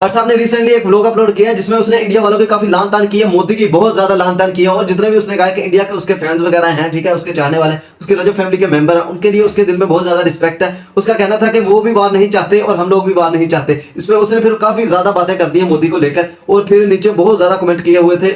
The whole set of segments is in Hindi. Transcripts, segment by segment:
और साहब ने रिसेंटली एक व्लॉग अपलोड किया है जिसमें उसने इंडिया वालों की काफी लान तान की है, मोदी की बहुत ज्यादा लान तान की है। और जितने भी उसने कहा कि इंडिया के उसके फैंस वगैरह हैं, ठीक है, उसके चाहने वाले, उसके रजो फैमिली के मेंबर हैं, उनके लिए उसके दिल में बहुत ज्यादा रिस्पेक्ट है। उसका कहना था कि वो भी वार नहीं चाहते और हम लोग भी वार नहीं चाहते। इस पर उसने फिर काफी ज्यादा बातें कर दी है मोदी को लेकर। और फिर नीचे बहुत ज्यादा कमेंट किए हुए थे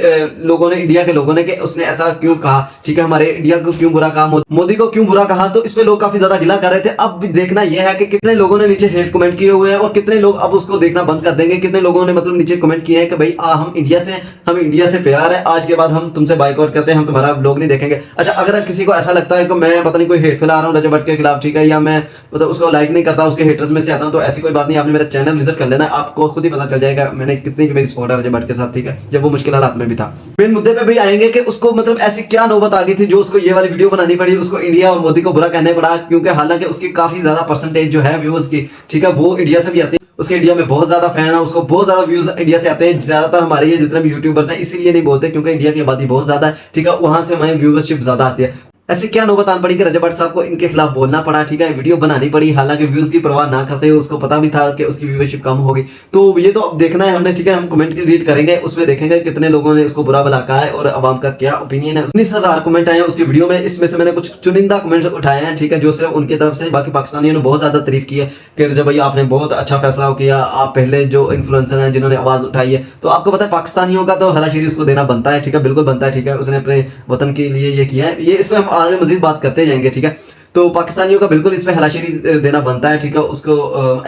लोगों ने, इंडिया के लोगों ने, कि उसने ऐसा क्यों कहा, ठीक है, हमारे इंडिया को क्यों बुरा कहा, मोदी को क्यों बुरा कहा। तो इस पे लोग काफी ज्यादा गिला कर रहे थे। अब देखना यह है कि कितने लोगों ने नीचे हेट कमेंट किए हुए हैं और कितने लोग अब उसको देखना बंद कर देंगे। कितने लोगों ने मतलब नीचे कमेंट किए हैं कि भाई हम इंडिया से प्यार है, आज के बाद हम तुमसे बाइकआउट करते हैं, हम तुम्हारा व्लॉग नहीं देखेंगे। अच्छा, अगर किसी को ऐसा लगता है कि मैं पता नहीं कोई हेट फैला रहा हूँ रजब भट्ट के खिलाफ, ठीक है, या मैं मतलब उसको लाइक नहीं करता, उसके हेटर्स में से आता हूँ, तो ऐसी कोई बात नहीं। आपने मेरा चैनल विजिट कर लेना, आपको खुद ही पता चल जाएगा मैंने कितनी मेरी सपोर्ट है रजब भट्ट के साथ, ठीक है, जब वो मुश्किल हालात में भी था। मेन मुद्दे पे भी आएंगे कि उसको मतलब ऐसी क्या नौबत आ गई थी जो उसको ये वाली वीडियो बनानी पड़ी, उसको इंडिया और मोदी को बुरा कहने पड़ा। क्योंकि हालांकि उसकी काफी ज्यादा परसेंटेज जो है व्यूअर्स की, ठीक है, वो इंडिया से भी आती है। उसके इंडिया में बहुत ज्यादा फैन है, उसको बहुत ज्यादा व्यूज इंडिया से आते हैं। ज्यादातर हमारे ये जितने भी यूट्यूबर्स हैं इसीलिए नहीं बोलते क्योंकि इंडिया की आबादी बहुत ज्यादा है, ठीक है, वहां से हमें व्यूअरशिप ज्यादा आती है। ऐसी क्या नौबत आन पड़ी कि रजब भट्ट साहब को इनके खिलाफ बोलना पड़ा, ठीक है, वीडियो बनानी पड़ी। हालांकि व्यूज की परवाह ना करते हुए उसको पता भी था कि उसकी व्यूअरशिप कम होगी। तो ये तो अब देखना है हमने, ठीक है, हम कमेंट रीड करेंगे, उसमें देखेंगे कितने लोगों ने उसको बुरा भला कहा है और अवाम का क्या ओपिनियन है। 19,000 कमेंट आए हैं उसकी वीडियो में, इसमें से मैंने कुछ चुनिंदा कमेंट उठाए हैं, ठीक है, जो सिर्फ उनकी तरफ से। बाकी पाकिस्तानियों ने बहुत ज्यादा तारीफ की है कि रजब भाई आपने बहुत अच्छा फैसला किया, आप पहले जो इन्फ्लुएंसर हैं जिन्होंने आवाज उठाई है। तो आपको पता है पाकिस्तानियों का तो हलाशीरी उसको देना बनता है, ठीक है, बिल्कुल बनता है, ठीक है, उसने अपने वतन के लिए ये किया है। ये इस पर हम आगे मजीद बात करते जाएंगे, ठीक है। तो पाकिस्तानियों का बिल्कुल इस पे हलाशीरी देना बनता है, ठीक है, उसको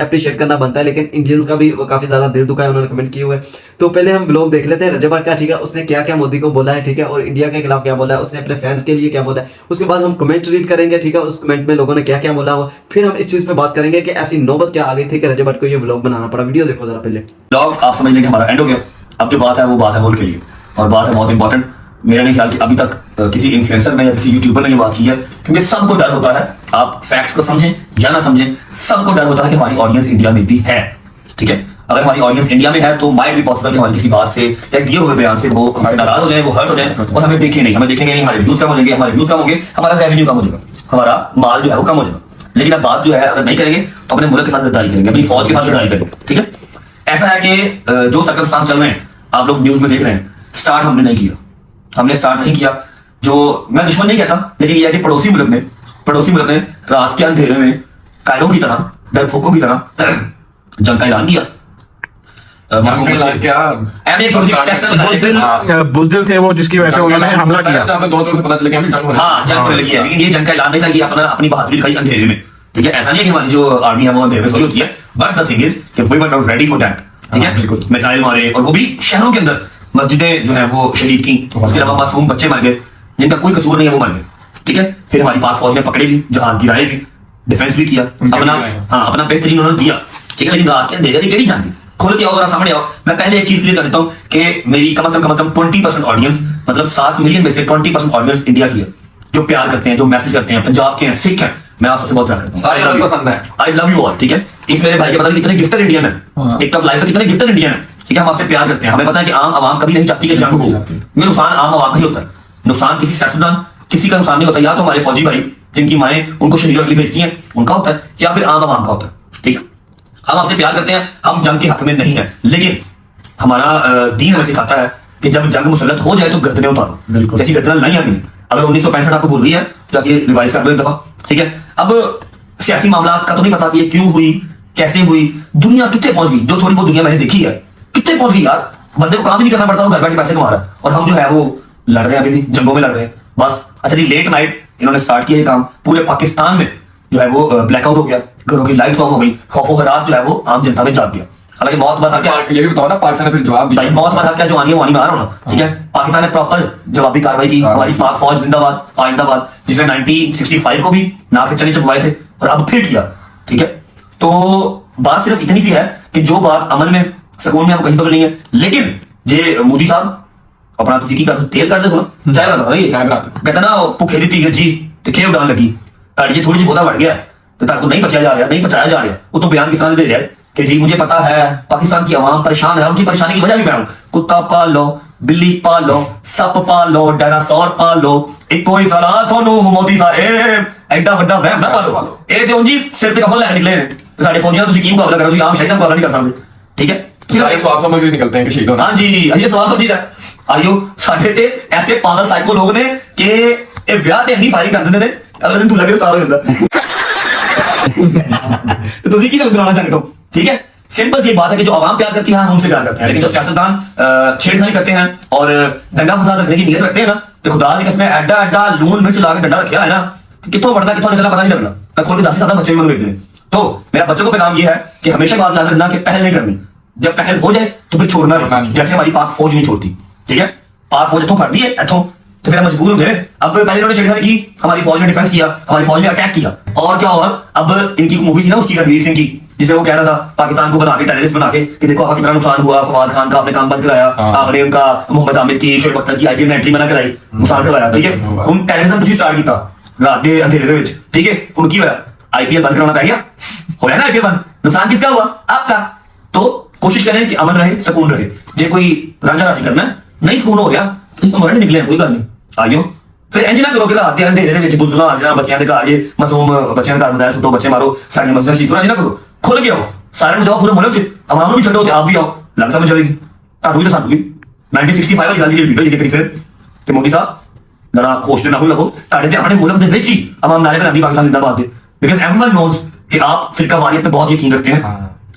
अप्रिशिएट करना बनता है। लेकिन इंडियंस का भी काफी ज्यादा दिल दुखा है, उन्होंने कमेंट किए हुए। तो पहले हम व्लॉग देख लेते हैं रजब भट्ट का, ठीक है, उसने क्या क्या मोदी को बोला है, ठीक है, और इंडिया के खिलाफ क्या बोला है, उसने अपने फैंस के लिए क्या बोला है। उसके बाद हम कमेंट रीड करेंगे, ठीक है, उस कमेंट में लोगों ने क्या क्या बोला हो। फिर हम इस चीज पे बात करेंगे कि ऐसी नौबत क्या आ गई थी कि रजब भट्ट को ये व्लॉग बनाना पड़ा। वीडियो देखो जरा पहले। व्लॉग आप समझ लेंगे हमारा एंड हो गया। अब जो बात है वो बात है मुल्क के लिए, और बात है बहुत इंपॉर्टेंट। मेरा नहीं ख्याल कि अभी तक किसी इन्फ्लुएंसर ने या किसी यूट्यूबर ने ये बात की है, क्योंकि सबको डर होता है, आप फैक्ट्स को समझें या ना समझें, सबको डर होता है कि हमारी ऑडियंस इंडिया में भी है, ठीक है। अगर हमारी ऑडियंस इंडिया में है तो माइट भी पॉसिबल कि हमारी किसी बात से या दिए हुए बयान से वो नाराज हो जाए, वो हर्ट हो जाए और हमें देखें नहीं, हमें देखेंगे नहीं, हमारे व्यूज कम हो जाएंगे, हमारे व्यूज कम होंगे, हमारा रेवेन्यू कम हो जाएगा, हमारा माल जो है वो कम हो जाएगा। लेकिन अब बात जो है अगर नहीं करेंगे तो अपने मुल्क के साथ गद्दारी करेंगे, अपनी फौज के साथ गद्दारी करेंगे, ठीक है। ऐसा है कि जो सर्कमस्टांस चल रहे हैं, आप लोग न्यूज में देख रहे हैं, स्टार्ट हमने नहीं किया, हमने स्टार्ट नहीं किया। जो मैं दुश्मन नहीं कहता, लेकिन यह है कि पड़ोसी मुल्क ने रात के अंधेरे में कायरों की तरह, डरपोकों की तरह जंग का ऐलान किया। बुज़दिल थे वो, जिसकी वजह से उन्होंने हमला किया। हाँ, जंग होने लगी है, लेकिन ये जंग का ऐलान नहीं था कि अपनी बहादुरी दिखाई अंधेरे में, ठीक है। ऐसा नहीं है कि हमारी जो आर्मी है वो अंधेरे में सोई होती है, बट द थिंग इज कि we were not ready for that, ठीक है। मिसाइल मारे और वो भी शहरों के अंदर, मस्जिदें जो है वो शहीद की, उसके अलावा मासूम बच्चे मर गए जिनका कोई कसूर नहीं है, वो मर गए, ठीक है। फिर हमारी पाक फौज ने पकड़े भी, जहाज गिराए भी, डिफेंस भी किया, अपना बेहतरीन उन्होंने दिया, ठीक है। लेकिन रात के अंधेरे की टेढ़ी जान दी, खोल के आओ जरा, सामने आओ। मैं पहले एक चीज क्लियर कर देता हूँ कि मेरी कम से कम 20% ऑडियंस, मतलब 7 मिलियन में से 20% ऑडियंस इंडिया की है, जो प्यार करते हैं, जो मैसेज करते हैं, पंजाब के हैं, सिख हैं। मैं आप सबसे बहुत प्यार करता हूँ, आई लव यू ऑल, ठीक है। इस मेरे भाई के पता नहीं कितने गिफ्टेड इंडियन है, टिकटॉक लाइव पे कितने गिफ्टेड इंडियन है, ठीक है। हम आपसे प्यार करते हैं, हमें पता है कि आम आवाम कभी नहीं चाहती कि जंग हो, ये नुकसान आम आवाम का ही होता है, नुकसान किसी सियासतदान किसी का नुकसान नहीं होता। या तो हमारे फौजी भाई जिनकी माएं उनको शहीद के लिए भेजती हैं उनका होता है, या फिर आम आवाम का होता है, ठीक है। हम आपसे प्यार करते हैं, हम जंग के हक में नहीं है, लेकिन हमारा दीन हमें सिखाता है कि जब जंग मुसल्लत हो जाए तो गर्दनें उतारो, जैसी गर्दनें नहीं आनी। अगर 1965 आपको भूल गई है तो जाके रिवाइज कर लो एक दफा, ठीक है। अब सियासी मामला का तो नहीं पता कि ये क्यों हुई, कैसे हुई, दुनिया कितने पहुंच गई, जो थोड़ी बहुत दुनिया मैंने देखी है कितने पहुंच गई यार। बंदे को काम ही नहीं करना पड़ता, वो घर बैठे पैसे कमा रहा है, और हम जो है वो लड़ रहे हैं, अभी भी जंगों में लड़ रहे हैं बस। अच्छा जी, लेट नाइट इन्होंने स्टार्ट किया ये काम, पूरे पाकिस्तान में जो है वो ब्लैकआउट हो गया, घरों की लाइट्स ऑफ हो गई, खौफो हरास जो है वो आम जनता में जाग गया। हालांकि मौत मर क्या, ये भी बताओ ना, पाकिस्तान ने फिर जवाब दिया, भाई मौत मर क्या जो आनी है वो आनी में आ रहा हूं, ठीक है। पाकिस्तान ने प्रॉपर जवाबी कार्रवाई की, हमारी पाक फौज जिंदाबाद आइंदाबाद, जिसने 1965 को भी नाक से चने चबवाए थे और अब फिर किया, ठीक है। तो बात सिर्फ इतनी सी है कि जो बात अमन में सुकून में आपको कहीं पर नहीं है, लेकिन जे मोदी साहब अपना तो का तेल कर दे थोड़ा, चाय बता ये कहता ना भुखे दी तीर जी ते खे उड़ान लगी, ताड़ी थोड़ी जी बोधा बढ़ गया तो तार को नहीं पचाया जा रहा, वो तो बयान किस तरह दे रहा है कि जी मुझे पता है पाकिस्तान की आवाम परेशान है, उनकी परेशानी की वजह भी मैं हूं, कुत्ता पाल लो, बिल्ली पाल लो, सप पाल लो, डायनासोर पाल लो, एक कोई सलाह थोनू मोदी साहब, एडा वड्डा वहम ना पालो। ए ते जी सिर ते कफन लेके निकले ने, साडे फौजियां तुसीं की मुकाबला करो, तुसीं आम शहीदां मुकाबला नहीं कर सकते, ठीक है। सारे स्वाब समझ के निकलते हैं कि शहीद होना। हाँ जी, ये सवाल समझी था आइयो साढ़े ते ऐसे पागल साइको लोग ने कि ये ब्याह ते इन्नी फायरिंग कर देंगे ने अगले दिन दूल्हा गिरफ्तार हो जाता तो तुझे की कराना चाहते हो, ठीक है। सिंपल सी बात है कि जो आवाम प्यार करती है हम उनसे प्यार करते हैं, लेकिन जो सियासतदान छेड़खानी करते हैं और दंगा फसाद रखने की नीयत रखते हैं ना, तो खुदा की कसम एडा एडा लून मिर्च ला के डंडा रखा है ना, कितों बढ़ना कितों निकलना पता नहीं लगना। मैं खोल के 10 से ज्यादा बच्चे भी देख हैं। तो मेरा बच्चों को पैगाम ये है कि हमेशा बात याद रखना कि पहल नहीं करनी, जब पहल हो जाए तो फिर छोड़ना नहीं। जैसे हमारी पाक फौज नहीं छोड़ती, ठीक है, पाक फौज इतों फट दी है इतों, तो फिर हम मजबूर हो गए। अब पहले इन्होंने छेड़खानी की, हमारी फौज ने डिफेंस किया, हमारी फौज ने अटैक किया, और क्या। और अब इनकी मूवी थी ना उसकी रणवीर सिंह की, जिसमें वो कह रहा था पाकिस्तान को बना के टेररिस्ट बना के कि देखो आपका कितना नुकसान हुआ, फवाद खान का आपने काम बंद कराया, आपने उनका मोहम्मद आमिर की, शोएब अख्तर की आईपीएल में एंट्री मना कराई, नुकसान करवाया, ठीक है। हम टेररिज्म तुझे स्टार्ट किया रात के अंधेरे विच, ठीक है। उन की होया आईपीएल बंद कराना पै गया, होया ना आईपीएल बंद, नुकसान किसका हुआ? आपका। तो कोशिश करें कि अमन रहे, सुकून रहे। जो कोई राजा राजी करना है, नहीं सुकून हो गया तो मरण निकले, कोई गल नहीं आइयो। फिर इंज ना करो कि रात के अंधेरे दे विच बुजुर्ग आ जाना, बच्चों के घर ये मासूम बच्चों के घर मजाक सुटो, बच्चे मारो, साडी मस्जिद शीत ना करो, खुल के आओ, सारे जाओ पूरे मुल्क च, आवाम भी छड्डो, आप भी आओ, लग समझ आएगी तानू भी तो सानू भी। 1965 वाली गल जी रिपीट होई कि फिर ते मोदी साहब जरा होश ना हो लगो, ताड़े ते अपने मुल्क दे विच ही आवाम नारे बनाती पाकिस्तान जिंदाबाद दे, बिकॉज़ एवरीवन नोज कि आप फिरका वारियत पे बहुत यकीन रखते हैं।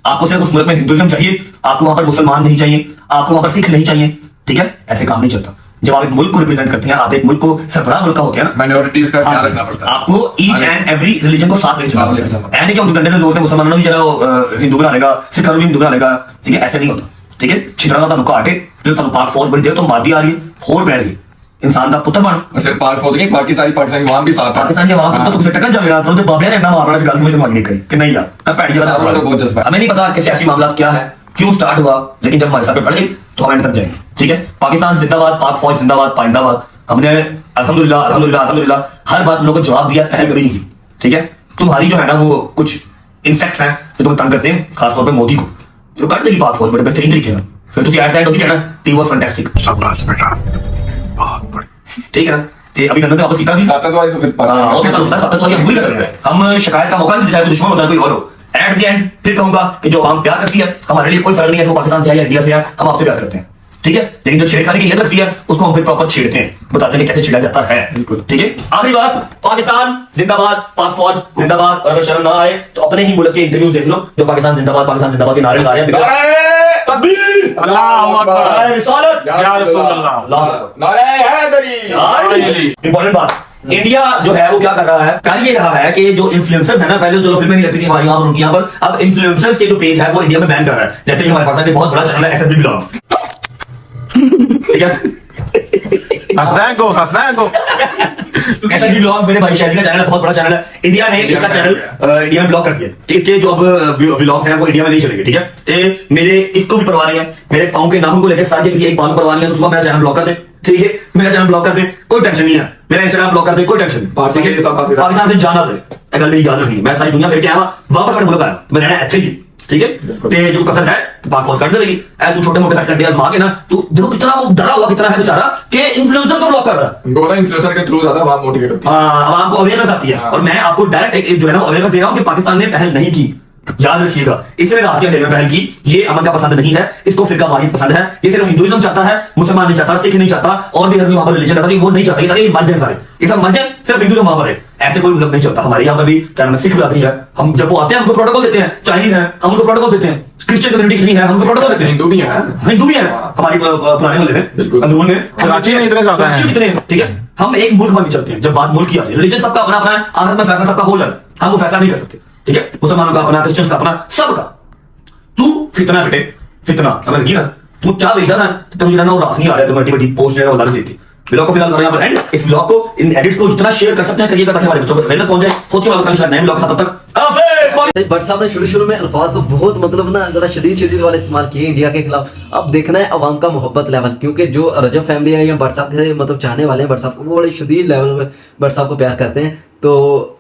आपको सिर्फ उस मुल्क में हिंदुइज्म चाहिए, आपको वहां पर मुसलमान नहीं चाहिए, आपको वहां पर सिख नहीं चाहिए, ठीक है। ऐसे काम नहीं चलता। जब आप एक मुल्क को रिप्रेजेंट करते हैं, आप एक मुल्क को सरबराह मुल्क का होते हैं ना, माइनॉरिटीज का ख्याल रखना पड़ता है, आपको ईच एंड एवरी रिलीजन को साथ लेके चलना होता है। ऐसे क्यों डंडे से जोड़ते मुसलमानों भी जरा हिंदू बना लेगा, सिखों भी हिंदू बना लेगा, ठीक है, ऐसे नहीं होता, ठीक है। छितरा का काटे जो तुम पाक फौज बड़ी देर तो मारती आ रही है, होर बैठ गई इंसान का पुत्र बन। सिर्फ पाक फौज नहीं, बाकी सारी पाकिस्तानी अवाम भी साथ है। पाकिस्तानी अवाम तो तुझे टक्कर जाएगा तो बाबिया ने ना मारना की गल समझ नहीं करी कि नहीं यार मैं पैड़ी जगह बहुत जज्बा। हमें नहीं पता कि सियासी मामला क्या है, क्यों स्टार्ट हुआ, लेकिन जब हमारे साथ पे पड़ गई तो हम एंड तक जाएंगे, ठीक है। पाकिस्तान जिंदाबाद, पाक फौज जिंदाबाद, पाइंदाबाद। हमने अल्हम्दुलिल्लाह अल्हम्दुलिल्लाह अल्हम्दुलिल्लाह हर बात हम लोग को जवाब दिया, पहल कभी नहीं की, ठीक है। तुम्हारी जो है ना वो कुछ इंसेक्ट्स हैं जो तुम्हें तंग करते हैं, खासतौर पर मोदी को, जो कर देगी पाक फौज बड़े बेहतरीन तरीके से, फिर तुम एट द एंड होगी कहना टीम वाज फैंटास्टिक, शाबाश बेटा, बहुत बढ़िया, ठीक है ना। ते अभिनंदन तो वापस कीता सी, आतंकवादी तो फिर हां ओके, तो आतंकवादी हम भूल करते हैं, हम शिकायत का मौका नहीं देते, दुश्मन होता है कोई और हो। एट द एंड फिर कहूंगा कि जो आवाम प्यार करती है, हमारे लिए कोई फर्क नहीं है वो पाकिस्तान से है या इंडिया से है, हम आपसे प्यार करते हैं, ठीक है। लेकिन जो छेड़खानी की नीयत रखती है उसको हम फिर प्रॉपर छेड़ते हैं, बताते हैं कैसे छेड़ा जाता है, बिल्कुल, ठीक है। आखिरी बात, पाकिस्तान जिंदाबाद, पाक फौज जिंदाबाद। और अगर शर्म ना आए तो अपने ही मुल्क के इंटरव्यूज देख लो, जो पाकिस्तान जिंदाबाद के नारे लगा रहे हैं। तकबीर, अल्लाहु अकबर, रिसालत, या रसूल अल्लाह, नारे हैदरी। इंपॉर्टेंट बात, इंडिया जो है वो क्या कर रहा है, कर ये रहा है कि जो इन्फ्लुएंसर्स है ना, पहले चलो फिल्में नहीं लगती थी हमारी वहां पर उनकी यहाँ पर, अब इन्फ्लुएंसर्स के जो पेज है वो इंडिया में बैन कर रहा है। जैसे कि हमारे पास एक बहुत बड़ा चैनल है एसएसबी ब्लॉग्स, ठीक है, हंसना है को एसएसबी ब्लॉग्स मेरे भाई शायद का चैनल है, बहुत बड़ा चैनल है। इंडिया ने इसका चैनल इंडिया में ब्लॉक कर दिया, ठीक है। इसके जो अब व्लॉग्स हैं वो इंडिया में नहीं चलेंगे, ठीक है। तो मेरे इसको भी परवाह नहीं है, मेरे पाँव के नाखून को लेकर सारे किसी एक बाल परवाह नहीं है, उसको मेरा चैनल ब्लॉक कर दे, ठीक है। मेरा चैनल ब्लॉक कर दे, कोई टेंशन नहीं है, मेरा इंस्टाग्राम ब्लॉक कर दे, कोई टेंशन नहीं, पाकिस्तान से जाना दे, गल मेरी याद रखनी, मैं सारी दुनिया फिर के आया वापस अपने मुल्क आया, मैं रहना अच्छे ही, ठीक है। ते जो कसर है पाक फौज कर देगी, तू छोटे मोटे कंटेंट आजमा के ना, तू देखो कितना वो डरा हुआ कितना है बेचारा कि इन्फ्लुएंसर को ब्लॉक कर रहा है। उनको पता है इन्फ्लुएंसर के थ्रू ज्यादा आवाम मोटिवेट होती है, आवाम को अवेयरनेस आती है। और मैं आपको डायरेक्ट एक जो है ना अवेयरनेस दे रहा हूं कि पाकिस्तान ने पहल नहीं की, याद रखिएगा। इसने रात के अंधेरे में पहल की, ये अमन का पसंद नहीं है, इसको फिरका वारियत पसंद है, ये सिर्फ हिंदुइज्म चाहता है, मुसलमान नहीं चाहता, सिख नहीं चाहता, और भी वहां पर रिलीजन चाहता है, वो नहीं चाहता, ये मर जाए सारे, ये सब मर जाए, सिर्फ हिंदुइज्म वहां पर है। ऐसे कोई मुल्क नहीं चलता। हमारे यहाँ पर भी क्या नाम है, सिख बिरादरी है, हम जब वो आते हैं हमको प्रोटोकॉल देते हैं, चाइनीज है हम उनको प्रोटोकॉल देते हैं, क्रिश्चियन कम्युनिटी कितनी है हमको प्रोटोकॉल देते हैं, हिंदू भी है हमारी पुराने मोहल्ले में, बिल्कुल, अंदरून में, कराची में इतने ज्यादा हैं, कितने, ठीक है। हम एक मुल्क बन के चलते हैं। जब बात मुल्क की आती है, रिलीजन सबका अपना अपना है, आखिर में फैसला सबका हो जाए, हम वो फैसला नहीं कर सकते, ठीक है। मुसलमानों का अपना, क्रिश्चियंस का अपना, सबका। तू फितना बेटे, फितना समझ गई ना, तू चाह बेचता था तो तुझे ना वो रास नहीं आ रहा, तो बड़ी बड़ी पोस्ट जो है वो डाल देती। ब्लॉग को फिलहाल करो यहाँ पर एंड, इस ब्लॉग को इन एडिट्स को जितना शेयर कर सकते हैं करिएगा, ताकि हमारे बच्चों को अवेयरनेस पहुंच जाए। होती वाला शायद नए ब्लॉग के साथ, तब तक भट्ट साहब ने शुरू में अल्फाज तो बहुत मतलब ना जरा शदीद वाले इस्तेमाल किए इंडिया के खिलाफ। अब देखना है अवाम का मोहब्बत लेवल, क्योंकि जो रजब फैमिली है या भट्ट साहब के मतलब चाहने वाले हैं भट्ट साहब को, वो बड़े शदीद लेवल में भट्ट साहब को प्यार करते हैं। तो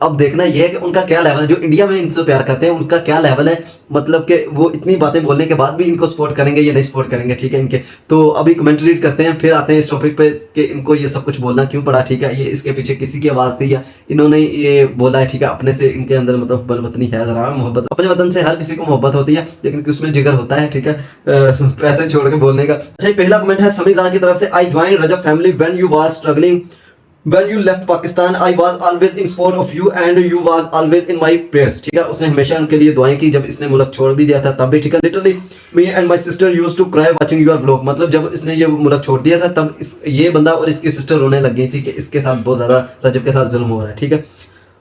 अब देखना ये है कि उनका क्या लेवल है, जो इंडिया में इनसे प्यार करते हैं उनका क्या लेवल है, मतलब कि वो इतनी बातें बोलने के बाद भी इनको सपोर्ट करेंगे या नहीं सपोर्ट करेंगे, ठीक है इनके। तो अभी कमेंट रीड करते हैं, फिर आते हैं इस टॉपिक पे कि इनको ये सब कुछ बोलना क्यों पड़ा, ठीक है। ये इसके पीछे किसी की आवाज़ थी या इन्होंने ये बोला है, ठीक है, अपने से इनके अंदर मतलब बलवतनी है, ज़रा मोहब्बत, अपने वतन से हर किसी को मोहब्बत होती है, लेकिन उसमें जिगर होता है, ठीक है, पैसे छोड़ के बोलने का। अच्छा, पहला कमेंट है समीज़ा की तरफ से, I join Rajab family when you was struggling When you left Pakistan, I was always in support of you and you was always in my prayers, ठीक है। उसने हमेशा उनके लिए दुआएं की जब इसने मुल्क छोड़ भी दिया था तब भी, ठीक है। Literally me and my sister used to cry watching your vlog, मतलब जब इसने ये मुल्क छोड़ दिया था तब ये बंदा और इसकी सिस्टर रोने लग गई थी कि इसके साथ बहुत ज़्यादा रजब के साथ जुल्म हो रहा है, ठीक है।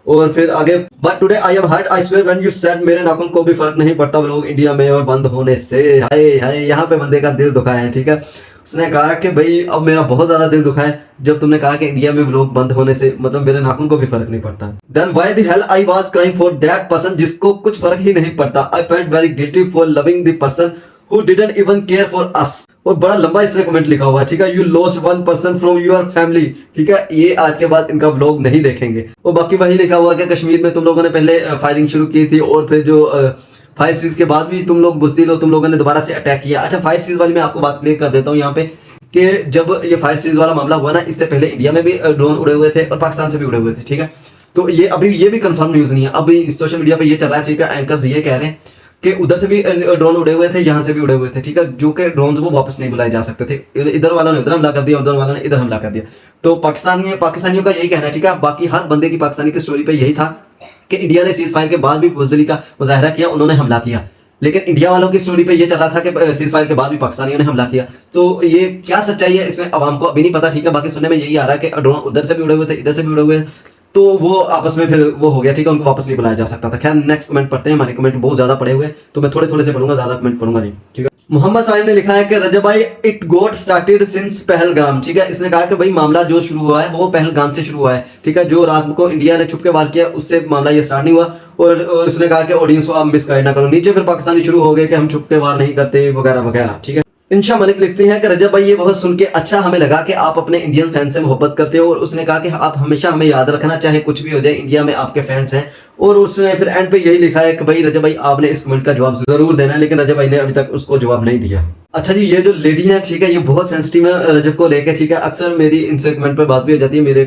और फिर आगे, but today I am hurt I swear when you said मेरे नाखून को भी फर्क नहीं पड़ता व्लॉग इंडिया में बंद होने से। हाय हाय, यहाँ पे बंदे का दिल दुखा है, ठीक है। उसने कहा कि भाई अब मेरा बहुत ज़्यादा दिल दुखा है जब तुमने कहा कि इंडिया में व्लॉग बंद होने से मतलब मेरे नाखून को भी फर्क नहीं पड़ता। Then why the hell I was crying for that person जिसको कुछ फर्क ही नहीं पड़ता। I felt very guilty for loving the person who didn't even care for us. और बड़ा लंबा इसने कमेंट लिखा हुआ है, ठीक है। You lost one person from your family, ठीक है। ये आज के बाद इनका व्लॉग नहीं देखेंगे। और बाकी वही लिखा हुआ कि कश्मीर में तुम लोगों ने पहले फायरिंग शुरू की थी और फिर जो फायर सीज के बाद भी तुम लोग बुज़दिल हो, तुम लोगों ने दोबारा से अटैक किया। अच्छा, फायर सीज वाली मैं आपको बात क्लियर कर देता हूँ यहाँ पे कि जब ये फायर सीज वाला मामला हुआ ना, इससे पहले इंडिया में भी ड्रोन उड़े हुए थे और पाकिस्तान से भी उड़े हुए थे, ठीक है। तो ये अभी ये भी कंफर्म न्यूज़ नहीं है, अभी सोशल मीडिया पे ये चल रहा है, ठीक है। एंकर्स ये कह रहे हैं कि उधर से भी ड्रोन उड़े हुए थे, यहाँ से भी उड़े हुए थे, ठीक है। जो कि ड्रोन वो वापस नहीं बुलाए जा सकते थे, इधर वालों ने उधर हमला कर दिया, उधर वालों ने इधर हमला कर दिया। तो पाकिस्तानियों का यही कहना है, ठीक है। बाकी हर बंदे की पाकिस्तानी की स्टोरी पे यही था कि इंडिया ने सीज फायर के बाद भी बुज़दिली का मुजाहरा किया, उन्होंने हमला किया। लेकिन इंडिया वालों की स्टोरी पे ये चल रहा था कि सीज फायर के बाद भी पाकिस्तानियों ने हमला किया। तो ये क्या सच्चाई है इसमें अवाम को अभी नहीं पता, ठीक है। बाकी सुनने में यही आ रहा है कि ड्रोन उधर से भी उड़े हुए थे, इधर से भी उड़े हुए, तो वो आपस में फिर वो हो गया, ठीक है। उनको वापस नहीं बुलाया जा सकता था। खैर, नेक्स्ट कमेंट पढ़ते हैं। हमारे कमेंट बहुत ज्यादा पड़े हुए, तो मैं थोड़े थोड़े से पढ़ूंगा, ज्यादा कमेंट पढ़ूंगा नहीं, ठीक है। मोहम्मद साहिब ने लिखा है कि रजब भाई it got started since Pahalgam, ठीक है। इसने कहा कि भाई मामला जो शुरू हुआ है वो पहलगाम से शुरू हुआ है, ठीक है। जो रात को इंडिया ने छुप के वार किया उससे मामला ये स्टार्ट नहीं हुआ। और उसने कहा कि ऑडियंस को आप मिसगाइड ना करो। नीचे फिर पाकिस्तानी शुरू हो गए कि हम छुप के वार नहीं करते वगैरह वगैरह, ठीक है। इंशा मलिक लिखती हैं कि रजब भाई ये बहुत सुन के अच्छा हमें लगा कि आप अपने इंडियन फैन से मोहब्बत करते हो। और उसने कहा कि आप हमेशा हमें याद रखना, चाहे कुछ भी हो जाए, इंडिया में आपके फैंस हैं। और उसने फिर एंड पे यही लिखा है कि भाई रजब भाई आपने इस कमेंट का जवाब जरूर देना है, लेकिन रजब भाई ने अभी तक उसको जवाब नहीं दिया। अच्छा जी, ये जो लेडी है, ठीक है, ये बहुत सेंसिटिव है रजब को लेके, ठीक है। अक्सर मेरी इनसे कमेंट पर बात भी हो जाती है, मेरे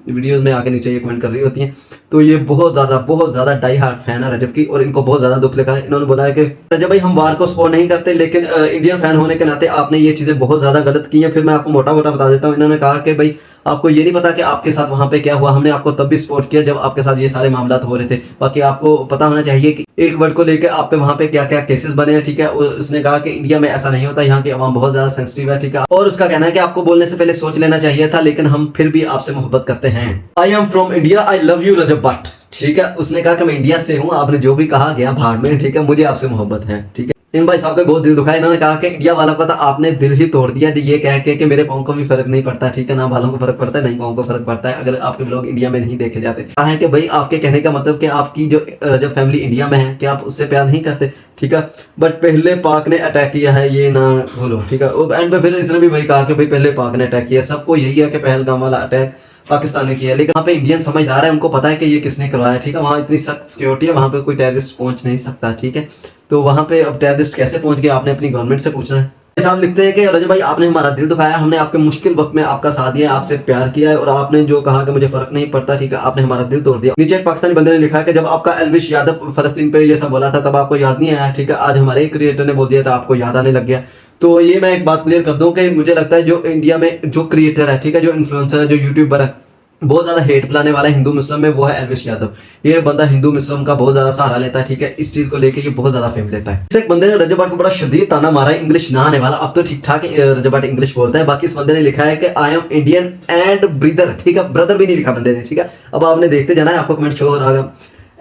वीडियोस में आके नीचे ये कमेंट कर रही होती हैं। तो ये बहुत ज़्यादा डाई हार्ट फैन है रजब की और इनको बहुत ज़्यादा दुख लिखा है। इन्होंने बोला है कि रजब भाई हम वार को सपोर्ट नहीं करते, लेकिन इंडियन फैन होने के नाते आपने ये चीज़ें बहुत ज़्यादा गलत की हैं। फिर मैं आपको मोटा मोटा बता देता हूँ। इन्होंने कहा कि भाई आपको ये नहीं पता कि आपके साथ वहाँ पे क्या हुआ, हमने आपको तब भी सपोर्ट किया जब आपके साथ ये सारे मामला हो रहे थे। बाकी आपको पता होना चाहिए कि एक वर्ड को लेकर आप पे वहाँ पे क्या क्या केसेस बने हैं, ठीक है। उसने कहा कि इंडिया में ऐसा नहीं होता, यहाँ की आवाम बहुत ज़्यादा सेंसिटिव है, ठीक है। और उसका कहना है कि आपको बोलने से पहले सोच लेना चाहिए था, लेकिन हम फिर भी आपसे मोहब्बत करते हैं। I am from India, I love you Rajab Butt, ठीक है। उसने कहा कि मैं इंडिया से हूँ, आपने जो भी कहा गया भाड़ में, ठीक है, मुझे आपसे मोहब्बत है, ठीक है। इन भाई साहब का बहुत दिल दुखा है। इन्होंने कहा कि इंडिया वालों का तो आपने दिल ही तोड़ दिया, ये कह के कि मेरे पाँव को भी फर्क नहीं पड़ता, ठीक है। ना बालों को फर्क पड़ता है, नहीं पाँव को फर्क पड़ता है अगर आपके लोग इंडिया में नहीं देखे जाते। कहा है कि भाई आपके कहने का मतलब कि आपकी जो रजब फैमिली इंडिया में है, कि आप उससे प्यार नहीं करते, ठीक है। बट पहले पाक ने अटैक किया है, ये ना भूलो, ठीक है। और एंड पे फिर इसने भी वही कहा कि भाई पहले पाक ने अटैक किया। सबको यही है कि पहलगाम वाला अटैक पाकिस्तान ने किया, लेकिन वहाँ पे इंडियन समझदार है, उनको पता है कि ये किसने करवाया, ठीक है। वहाँ इतनी सख्त सिक्योरिटी है, वहाँ पे कोई टेररिस्ट पहुँच नहीं सकता, ठीक है। तो वहाँ पे अब टेररिस्ट कैसे पहुँच गए, आपने अपनी गवर्नमेंट से पूछना है। साहब लिखते हैं कि रजब भाई आपने हमारा दिल दुखाया, हमने आपके मुश्किल वक्त में आपका साथ दिया, आपसे प्यार किया है और आपने जो कहा कि मुझे फर्क नहीं पड़ता, ठीक है, आपने हमारा दिल तोड़ दिया। नीचे एक पाकिस्तानी बंदे ने लिखा है कि जब आपका एल्विश यादव फलस्तीन पे ये सब बोला था तब आपको याद नहीं आया, ठीक है। आज हमारे क्रिएटर ने बोल दिया था, आपको याद आने लग गया। तो ये मैं एक बात क्लियर कर दूं कि मुझे लगता है जो इंडिया में जो क्रिएटर है, ठीक है, जो इन्फ्लुएंसर है, जो यूट्यूबर है, बहुत ज्यादा हेट फैलाने वाला हिंदू मुस्लिम में, वो है एल्विश यादव। ये बंदा हिंदू मुस्लिम का बहुत ज्यादा सहारा लेता है, ठीक है। इस चीज को लेके ये बहुत ज्यादा फेम लेता है। एक बंदे ने रजब भट्ट को बड़ा शदीद ताना मारा है, इंग्लिश ना आने वाला। अब तो ठीक ठाक रजब भट्ट इंग्लिश बोलता है। बाकी इस बंदे ने लिखा है कि I am Indian and brother, ठीक है, ब्रदर भी नहीं लिखा बंदे ने, ठीक है। अब आपने देखते जाना है, आपको कमेंट शो हो रहा होगा।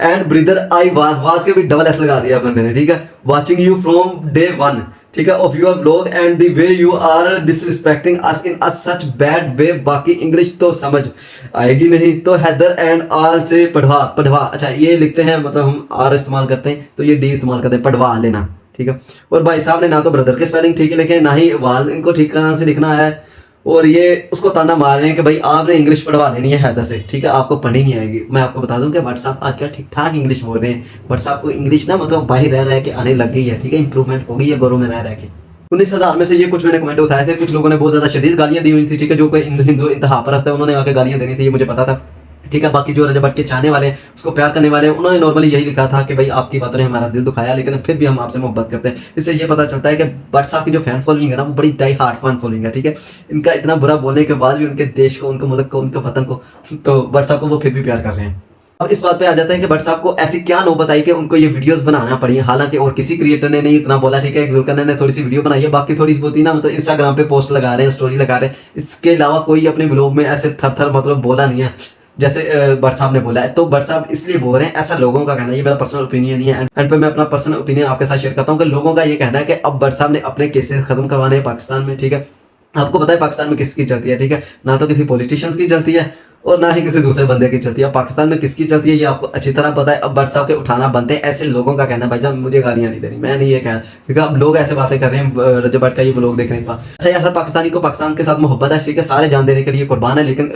एंड ब्रदर आई वाज के भी डबल एस लगा दिया बंदे ने, ठीक है। वाचिंग यू फ्रॉम डे 1, ठीक है, of your blog and the way you are disrespecting us in a such bad way. बाकी इंग्लिश तो समझ आएगी नहीं, तो हैदर एंड ऑल से पढ़वा। अच्छा, ये लिखते हैं, मतलब हम आर इस्तेमाल करते हैं तो ये डी इस्तेमाल करते हैं, पढ़वा लेना, ठीक है। और भाई साहब ने ना तो ब्रदर के स्पेलिंग ठीक है लिखे, ना ही आवाज इनको ठीक तरह से लिखना है। और ये उसको ताना मार रहे हैं कि भाई आपने इंग्लिश पढ़वा लेनी है हैदर से, ठीक है, आपको पढ़नी नहीं आएगी। मैं आपको बता दूं कि भट्ट साहब आजकल ठीक ठाक इंग्लिश बोल रहे हैं। भट्ट साहब को इंग्लिश ना मतलब बाहर रह के आने लग गई है, ठीक है, इंप्रूवमेंट हो गई है गोरों में रह के। 19,000 में से ये कुछ मैंने कमेंट उठाए थे, कुछ लोगों ने बहुत ज्यादा शदीद गालियां दी हुई थी, ठीक है, जो कोई हिंदू इंतहा परस्त है उन्होंने आके गालियां देनी थी, ये मुझे पता था, ठीक है। बाकी जो रजब भट्ट के चाहने वाले हैं, उसको प्यार करने वाले हैं, उन्होंने नॉर्मली यही लिखा था कि भाई आपकी बातों ने हमारा दिल दुखाया, लेकिन फिर भी हम आपसे मोहब्बत करते हैं। इससे ये पता चलता है कि भट्ट साहब की जो फैन फॉलोइंग है ना, वो बड़ी डाई हार्ड फैन फॉलोइंग है, ठीक है। इनका इतना बुरा बोलने के बाद भी उनके देश को, उनके मुल्क को, उनके वतन को, तो भट्ट साहब को वो फिर भी प्यार कर रहे हैं। अब इस बात पे आ जाता है कि भट्ट साहब को ऐसी क्या नौबत आई कि उनको ये वीडियोस बनाना पड़ी है। हालांकि और किसी क्रिएटर ने नहीं इतना बोला, ठीक है, एक जुल्करनैन ने थोड़ी सी वीडियो बनाई है, बाकी थोड़ी बहुत ही ना मतलब इंस्टाग्राम पे पोस्ट लगा रहे हैं, स्टोरी लगा रहे हैं। इसके अलावा कोई अपने ब्लॉग में ऐसे थर मतलब बोला नहीं है जैसे भट्ट साहब ने बोला है। तो भट्ट साहब इसलिए बोल रहे हैं, ऐसा लोगों का कहना है, ये मेरा पर्सनल ओपिनियन नहीं है। एंड पे मैं अपना पर्सनल ओपिनियन आपके साथ शेयर करता हूँ कि लोगों का ये कहना है कि अब भट्ट साहब ने अपने केसेस खत्म करवाने हैं पाकिस्तान में, ठीक है। आपको पता है पाकिस्तान में किसकी चलती है, ठीक है, ना तो किसी पॉलिटिशियंस की चलती है और ना ही किसी दूसरे बंदे की चलती है। पाकिस्तान में किसकी चलती है ये आपको अच्छी तरह पता है। अब भट्ट साहब के उठाना बनते हैं ऐसे लोगों का कहना है, भाईजान मुझे गालियां नहीं देनी, मैं नहीं ये कहना, क्योंकि अब लोग ऐसे बातें कर रहे हैं, रजब भट्ट का ये व्लॉग देखने के बाद। अच्छा यार, हर पाकिस्तानी को पाकिस्तान के साथ मोहब्बत है, ठीक है, सारे जान देने के लिए कुर्बान है, लेकिन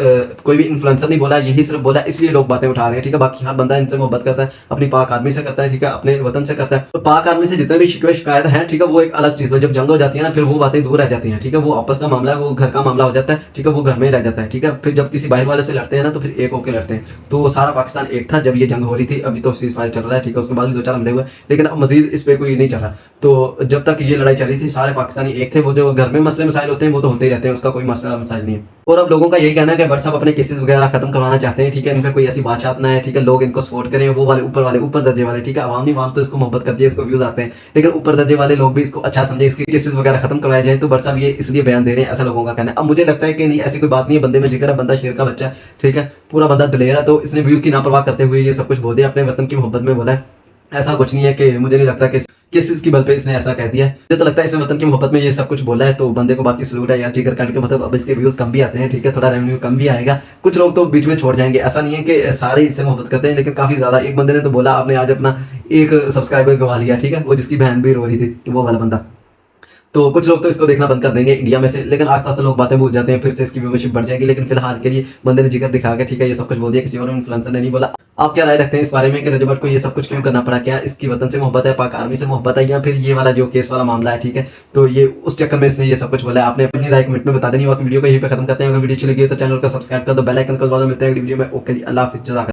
कोई भी इन्फ्लुएंसर नहीं बोला, यही सिर्फ बोला, इसलिए लोग बातें उठा रहे हैं, ठीक है। बाकी हर बंदा इनसे मोहब्बत करता है, अपनी पाक आर्मी से करता है, ठीक है, अपने वतन से करता है। तो पाक आर्मी से जितने भी शिकवे शिकायत है, ठीक है, वो एक अलग चीज है। जब जंग हो जाती है ना, फिर वो बातें दूर रह जाती हैं, ठीक है, वो आपस का मामला है, वो घर का मामला हो जाता है, ठीक है, वो घर में ही रह जाता है, ठीक है। फिर जब किसी बाहर वाले से लड़ते हैं ना, तो फिर एक होकर लड़ते हैं। तो सारा पाकिस्तान एक था जब ये जंग हो रही थी। अभी तो सीज फायर चल रहा है, ठीक है, उसके बाद भी 2-4 हमले हुए, लेकिन अब मजीद इस पे कोई नहीं चल रहा। तो जब तक ये लड़ाई चली थी सारे पाकिस्तानी एक थे। वो जो घर में मसले मसाइल होते हैं वो तो होते ही रहते हैं, उसका कोई मसला मसाइल नहीं है। और अब लोगों का यही कहना है कि भट्ट साहब अपने केसेस वगैरह खत्म करवाना चाहते हैं, ठीक है, इन पे कोई ऐसी बात ना है, ठीक है, लोग इनको सपोर्ट करें, वो वाले ऊपर दर्जे वाले, ठीक है, आवाम नहीं, आवाम तो इसको मोहब्बत करती है, इसको व्यूज आते हैं, लेकिन ऊपर दर्जे वाले लोग भी इसको अच्छा समझे, इसके केसेस वगैरह खत्म करवाए जाए। तो भट्ट साहब ये इसलिए बयान दे रहे हैं, ऐसा लोगों का कहना है। अब मुझे लगता है कि नहीं, ऐसी कोई बात नहीं है, बंदे में जिक्र है, बंदा शेर का बच्चा है, ठीक है, पूरा बंदा दिलेर है, तो इसने व्यूज की नापरवाह करते हुए ये सब कुछ बोल दिया, अपने वतन की मोहब्बत में बोला है। ऐसा कुछ नहीं है कि मुझे नहीं लगता कि केसेस की बल पे इसने ऐसा कह दिया है। मुझे तो लगता है इसने वतन की मोहब्बत में ये सब कुछ बोला है, तो बंदे को बाकी सलूट है यार, जिगर काट के मतलब अब इसके व्यूज कम भी आते हैं, ठीक है, थोड़ा रेवेन्यू कम भी आएगा, कुछ लोग तो बीच में छोड़ जाएंगे। ऐसा नहीं है कि सारे इससे मोहब्बत करते हैं, लेकिन काफी ज्यादा। एक बंदे ने तो बोला आपने आज अपना एक सब्सक्राइबर गवा लिया, ठीक है, वो जिसकी बहन भी रो रही थी, वो वाला बंदा। तो कुछ लोग तो इसको देखना बंद कर देंगे इंडिया में से, लेकिन आस्ते आस्ते लोग बातें भूल जाते हैं, फिर से इसकी व्यूवरशिप बढ़ जाएगी। लेकिन फिलहाल के लिए बंदे ने जिक्र दिखा के, ठीक है, ये सब कुछ बोल दिया, किसी और इन्फ्लुएंसर ने नहीं बोला। आप क्या राय रखते हैं इस बारे में कि रजब भट्ट को ये सब कुछ क्यों करना पड़ा? क्या इसकी वतन से मोहब्बत है, पाक आर्मी से मोहब्बत है, या फिर ये वाला जो केस वाला मामला है, ठीक है, तो ये उस चक्कर में इसने ये सब कुछ बोला है? आपने अपनी राय कमेंट में बता देनी। बाकी वीडियो को यहीं पे खत्म करते हैं। अगर वीडियो अच्छी लगी तो चैनल को सब्सक्राइब कर दो, बेल आइकन को दबा दो। मिलते हैं अगली वीडियो में। ओके जी, अल्लाह हाफिज़।